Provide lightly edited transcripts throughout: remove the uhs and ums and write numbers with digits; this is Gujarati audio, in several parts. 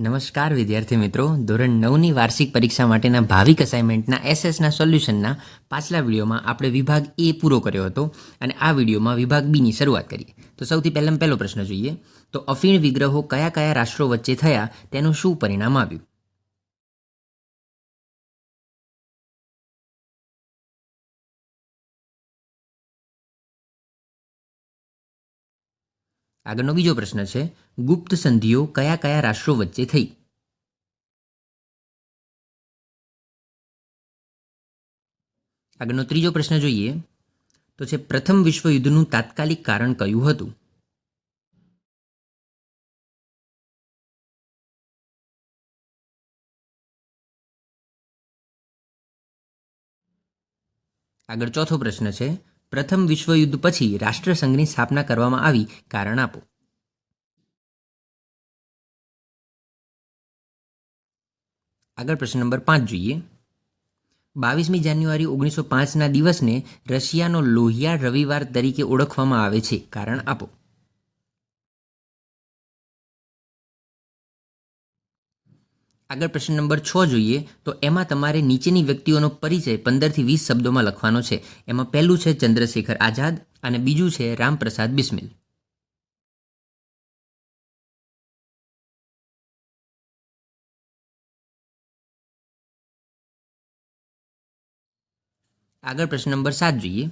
નમસ્કાર વિદ્યાર્થી મિત્રો, ધોરણ 9ની વાર્ષિક પરીક્ષા માટેના ભાવિક અસાઇનમેન્ટના એસએસના સોલ્યુશનના પાછલા વિડીયોમાં આપણે વિભાગ એ પૂરો કર્યો હતો અને આ વિડીયોમાં વિભાગ બીની શરૂઆત કરીએ. તો સૌથી પહેલો પ્રશ્ન જોઈએ તો અફીણ વિગ્રહો કયા કયા રાષ્ટ્રો વચ્ચે થયા તેનું શું પરિણામ આવ્યું? આગળનો બીજો પ્રશ્ન છે, ગુપ્ત સંધિઓ કયા કયા રાષ્ટ્રો વચ્ચે થઈ? આગળનો ત્રીજો પ્રશ્ન જોઈએ તો છે, પ્રથમ વિશ્વયુદ્ધનું તાત્કાલિક કારણ કયું હતું? આગળ ચોથો પ્રશ્ન છે, પ્રથમ વિશ્વયુદ્ધ પછી રાષ્ટ્રસંઘની સ્થાપના કરવામાં આવી, કારણ આપો. આગળ પ્રશ્ન નંબર 5 જોઈએ. 22મી જાન્યુઆરી 1905ના દિવસને રશિયાનો લોહિયાળ રવિવાર તરીકે ઓળખવામાં આવે છે, કારણ આપો. આગળ પ્રશ્ન નંબર 6 જોઈએ તો એમાં તમારે નીચેની વ્યક્તિઓનો પરિચય 15થી 20 શબ્દોમાં લખવાનો છે. એમાં પહેલું છે ચંદ્રશેખર આઝાદ અને બીજું છે રામપ્રસાદ બિસ્મિલ. આગળ પ્રશ્ન નંબર 7 જોઈએ.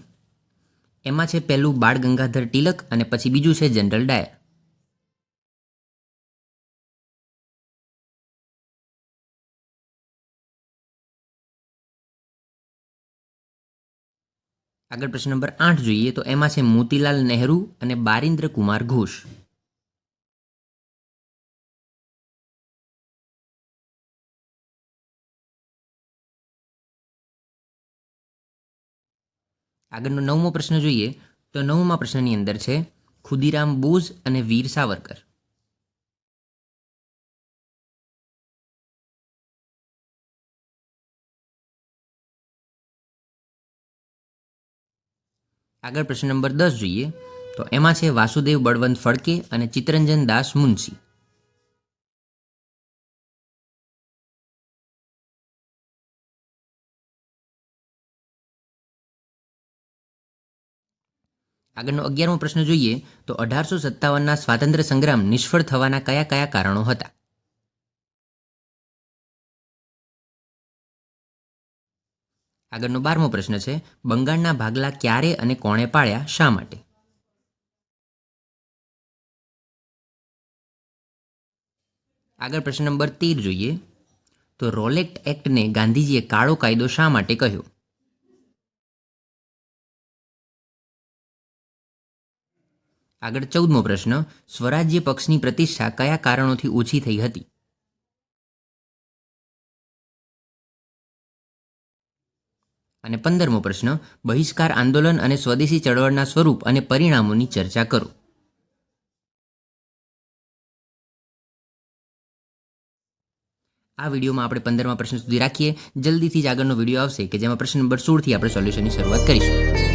એમાં છે પહેલું બાળ ગંગાધર તિલક અને પછી બીજું છે જનરલ ડાયર. આગળ પ્રશ્ન નંબર 8 જોઈએ તો એમાં છે મોતીલાલ નહેરુ અને બારિન્દ્ર કુમાર ઘોષ. આગળનો 9મો પ્રશ્ન જોઈએ તો 9મા પ્રશ્નની અંદર છે ખુદીરામ બોઝ અને વીર સાવરકર. આગળ પ્રશ્ન નંબર 10 જોઈએ તો એમાં છે વાસુદેવ બળવંત ફડકે અને ચિત્તરંજન દાસ મુનશી. આગળનો 11મો પ્રશ્ન જોઈએ તો 1857ના સ્વાતંત્ર્ય સંગ્રામ નિષ્ફળ થવાના કયા કયા કારણો હતા? આગળનો 12મો પ્રશ્ન છે, બંગાળના ભાગલા ક્યારે અને કોણે પાડ્યા, શા માટે? આગળ પ્રશ્ન નંબર 13 જોઈએ તો રોલેક્ટ એક્ટને ગાંધીજીએ કાળો કાયદો શા માટે કહ્યો? આગળ 14મો પ્રશ્ન, સ્વરાજ્ય પક્ષની પ્રતિષ્ઠા કયા કારણોથી ઓછી થઈ હતી? અને 15મો પ્રશ્ન, બહિષ્કાર આંદોલન અને સ્વદેશી ચળવળના સ્વરૂપ અને પરિણામોની ચર્ચા કરો. આ વિડીયોમાં આપણે 15મા પ્રશ્ન સુધી રાખીએ. જલ્દીથી જ આગળનો વિડીયો આવશે કે જેમાં પ્રશ્ન નંબર 16થી આપણે સોલ્યુશનની શરૂઆત કરીશું.